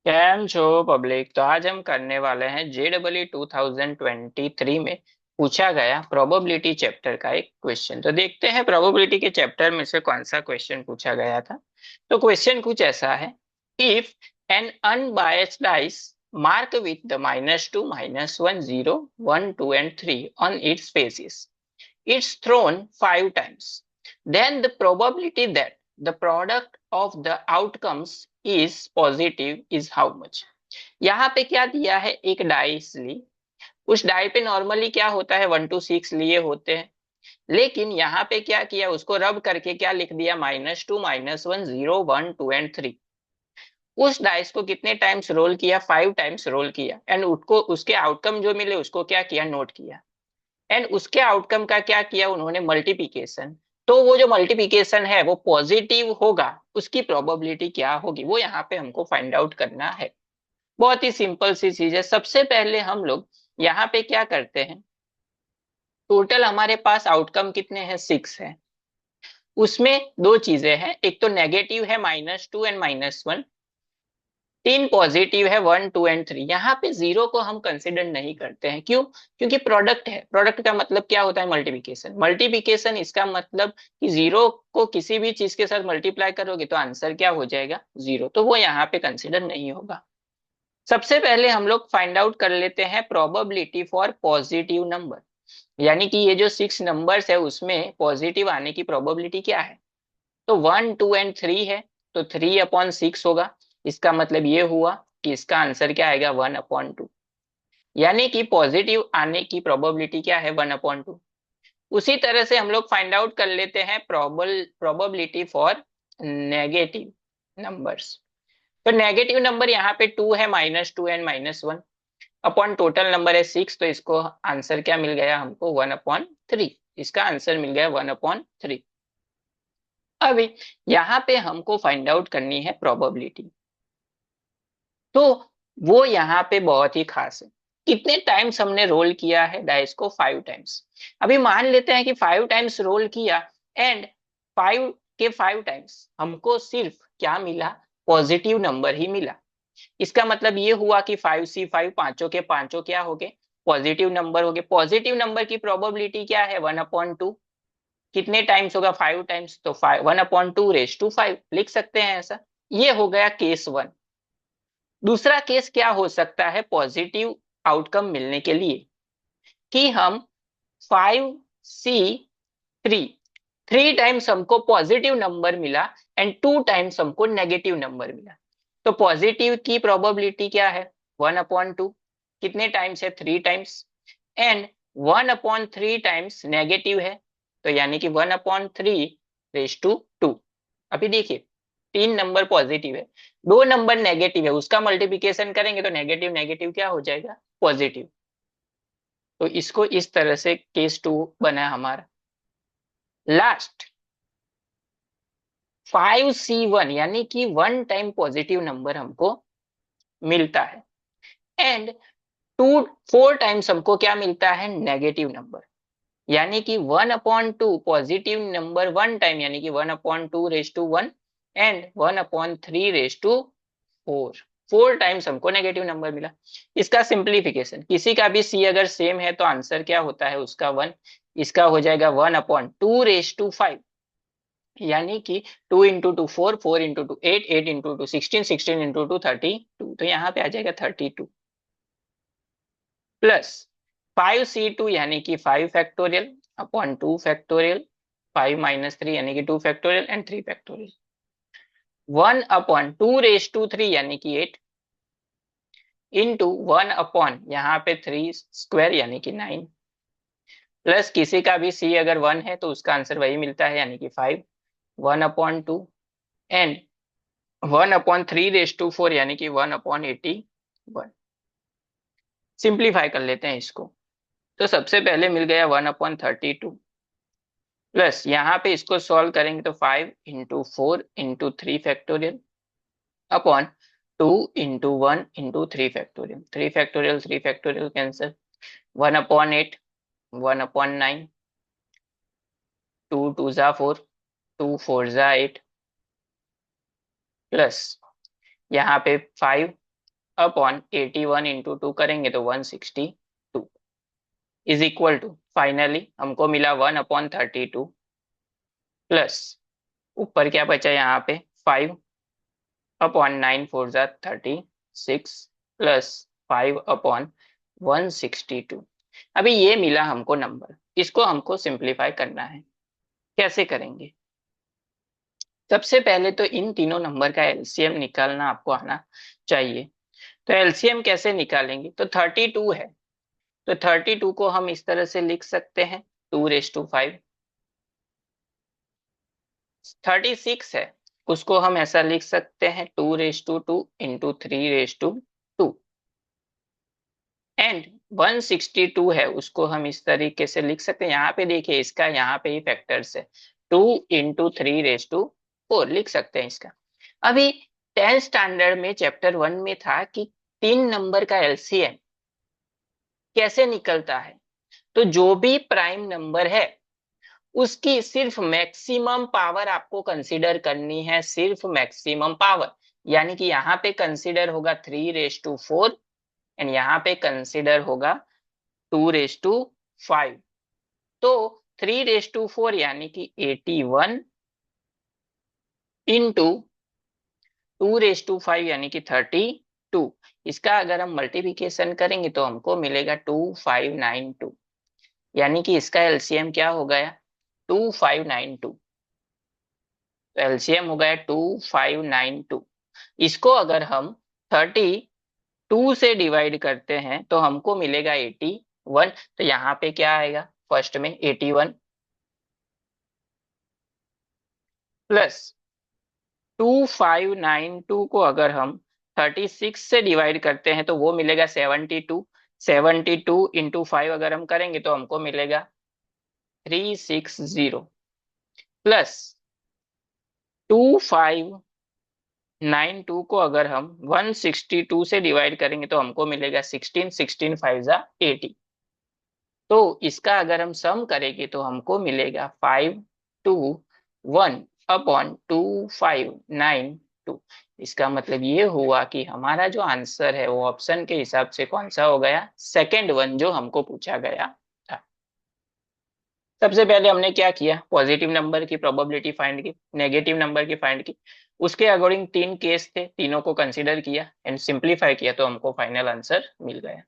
Cam छो public. तो आज हम करने वाले हैं JEE 2023 में पूछा गया प्रोबेबिलिटी चैप्टर का एक क्वेश्चन। तो देखते हैं प्रोबेबिलिटी के चैप्टर में से कौन सा क्वेश्चन पूछा गया था। तो क्वेश्चन कुछ ऐसा है। If N unbiased dice mark with the -2 -1 0 1 2 and 3 on it's faces, it's thrown 5 times, then the probability that the product of the outcomes is positive is how much। यहाँ पे क्या दिया है, एक डाइस ली। उस डाई पे नॉर्मली क्या होता है, 1 to 6 लिए होते हैं। लेकिन यहाँ पे क्या किया, उसको रब करके क्या लिख दिया, -2 -1 0 1 2 एंड 3। उस डाइस को कितने टाइम्स रोल किया, 5 टाइम्स रोल किया। एंड उसको उसके आउटकम जो मिले उसको क्या किया, नोट किया। एंड उसके आउटकम का क्या किया उन्होंने, मल्टीप्लिकेशन। तो वो जो मल्टीप्लिकेशन है वो पॉजिटिव होगा, उसकी प्रोबेबिलिटी क्या होगी, वो यहाँ पे हमको फाइंड आउट करना है। बहुत ही सिंपल सी चीज है। सबसे पहले हम लोग यहाँ पे क्या करते हैं, टोटल हमारे पास आउटकम कितने हैं, 6 है। उसमें दो चीजें हैं, एक तो नेगेटिव है -2 एंड -1, 3 पॉजिटिव है 1 2 एंड 3। यहाँ पे जीरो को हम कंसिडर नहीं करते हैं, क्यों? क्योंकि प्रोडक्ट है। प्रोडक्ट का मतलब क्या होता है, मल्टीप्लिकेशन। मल्टीप्लिकेशन इसका मतलब कि जीरो को किसी भी चीज के साथ मल्टीप्लाई करोगे तो आंसर क्या हो जाएगा, जीरो। तो वो यहाँ पे कंसिडर नहीं होगा। सबसे पहले हम लोग फाइंड आउट कर लेते हैं प्रोबेबिलिटी फॉर पॉजिटिव नंबर, यानी कि ये जो 6 नंबर्स है उसमें पॉजिटिव आने की प्रोबेबिलिटी क्या है। तो 1 2 एंड 3 है, तो 3/6 होगा। इसका मतलब ये हुआ कि इसका आंसर क्या आएगा, 1/2। यानी कि पॉजिटिव आने की प्रोबेबिलिटी क्या है, 1/2। उसी तरह से हम लोग फाइंड आउट कर लेते हैं प्रोबेबिलिटी फॉर नेगेटिव नंबर्स। तो नेगेटिव नंबर यहाँ पे 2 है, -2 एंड -1 अपॉन टोटल नंबर है 6। तो इसको आंसर क्या मिल गया हमको, 1/3। इसका आंसर मिल गया 1/3। अभी यहाँ पे हमको फाइंड आउट करनी है प्रोबेबिलिटी। तो वो यहाँ पे बहुत ही खास है। कितने टाइम्स हमने रोल किया है डाइस को, 5 टाइम्स। अभी मान लेते हैं कि 5 टाइम्स रोल किया, एंड 5 के 5 टाइम्स हमको सिर्फ क्या मिला, पॉजिटिव नंबर ही मिला। इसका मतलब ये हुआ कि 5C5 पांचों के पांचों क्या हो गए, पॉजिटिव नंबर हो गए। पॉजिटिव नंबर की प्रोबेबिलिटी क्या है, 1/2। कितने टाइम्स होगा, 5 टाइम्स। तो 1/2 रेज टू 5 लिख सकते हैं ऐसा। ये हो गया केस 1। दूसरा केस क्या हो सकता है पॉजिटिव आउटकम मिलने के लिए, कि हम 5C3, 3 टाइम्स हमको पॉजिटिव नंबर मिला एंड 2 टाइम्स हमको नेगेटिव नंबर मिला। तो पॉजिटिव की प्रोबेबिलिटी क्या है, 1/2। कितने टाइम्स है, 3 टाइम्स। एंड 1/3 टाइम्स नेगेटिव है, तो यानी कि 1/3 रेज टू 2। अभी देखिए, 3 नंबर पॉजिटिव है, 2 नंबर नेगेटिव है, उसका मल्टीप्लिकेशन करेंगे तो नेगेटिव नेगेटिव क्या हो जाएगा, पॉजिटिव। तो इसको इस तरह से केस 2 बना हमारा। लास्ट 5C1, यानी कि 1 टाइम पॉजिटिव नंबर हमको मिलता है, एंड 4 टाइम्स हमको क्या मिलता है, नेगेटिव नंबर। यानी कि 1/2 पॉजिटिव नंबर 1 टाइम, यानी कि 1/2 raise to 1, and 1/3 raise to 4। 4 times हमको नेगेटिव नंबर मिला। इसका सिंप्लीफिकेशन, किसी का भी सी अगर सेम है तो आंसर क्या होता है उसका 1। इसका हो जाएगा 1/2 रेज टू 5, यानी कि 2 × 2 4, 4 × 2 8, 8 × 2 16, 16 × 2 32। तो यहाँ पे आ जाएगा 32 प्लस 5C2, यानी कि 5 फैक्टोरियल अपॉन 2 फैक्टोरियल, 5 - 3 यानी कि 2 factorial and 3 factorial, 1/2 raise to 3 यानी कि 8, इंटू 1 अपॉन यहाँ पे 3 स्क्वायर यानी कि 9, प्लस किसी का भी सी अगर 1 है तो उसका आंसर वही मिलता है, यानी कि 5। 1/2 एंड 1/3 रेज टू 4, यानी कि 1/81। सिंप्लीफाई कर लेते हैं इसको। तो सबसे पहले मिल गया 1/32, प्लस यहाँ पे इसको सॉल्व करेंगे तो 5 × 4 × 3 factorial upon 2 × 1 × 3 factorial, 3 factorial 3 factorial cancel, 1/8, 1/9, 2 × 2 = 4, 2 × 4 = 8, plus यहाँ पे 5 अपॉन 81 इंटू 2 करेंगे तो 162 इज इक्वल टू, फाइनली हमको मिला 1/32 प्लस ऊपर क्या बचा यहाँ पे 5/9 4 36 प्लस 5/162। अभी ये मिला हमको नंबर, इसको हमको सिंप्लीफाई करना है। कैसे करेंगे? सबसे पहले तो इन तीनों नंबर का एलसीएम निकालना आपको आना चाहिए। तो एलसीएम कैसे निकालेंगे? तो 32 है, तो 32 को हम इस तरह से लिख सकते हैं 2/5। 36 है, उसको हम ऐसा लिख सकते हैं 2/2 इंटू 3/2। एंड 162 है, उसको हम इस तरीके से लिख सकते हैं, यहाँ पे देखिए इसका यहाँ पे ही फैक्टर्स है, 2 इंटू 3/4 लिख सकते हैं इसका। अभी 10th स्टैंडर्ड में चैप्टर 1 में था कि 3 नंबर का एलसीएम कैसे निकलता है। तो जो भी प्राइम नंबर है उसकी सिर्फ मैक्सिमम पावर आपको कंसीडर करनी है, सिर्फ मैक्सिमम पावर। यानी कि यहाँ पे कंसीडर होगा 3/4 एंड यहाँ पे कंसीडर होगा 2/5। तो 3/4 यानी कि 81 इंटू 2/5 यानी कि 32। इसका अगर हम मल्टीप्लिकेशन करेंगे तो हमको मिलेगा 2592, यानी कि इसका एलसीएम क्या हो गया 2592। तो एलसीएम हो गया 2592। इसको अगर हम 32 से डिवाइड करते हैं तो हमको मिलेगा 81। तो यहाँ पे क्या आएगा, फर्स्ट में 81 प्लस 2592 को अगर हम 36 से डिवाइड करते हैं तो वो मिलेगा 72। 72 इंटू 5 अगर हम करेंगे तो हमको मिलेगा 360 प्लस 2592 को अगर हम 162 से डिवाइड करेंगे तो हमको मिलेगा 16। 16 5 जा 80। तो इसका अगर हम सम करेंगे तो हमको मिलेगा 521/2592। इसका मतलब ये हुआ कि हमारा जो आंसर है वो ऑप्शन के हिसाब से कौन सा हो गया, सेकेंड वन जो हमको पूछा गया था। सबसे पहले हमने क्या किया, पॉजिटिव नंबर की प्रोबेबिलिटी फाइंड की, नेगेटिव नंबर की फाइंड की। उसके अकॉर्डिंग 3 केस थे, तीनों को कंसीडर किया एंड सिंप्लीफाई किया तो हमको फाइनल आंसर मिल गया।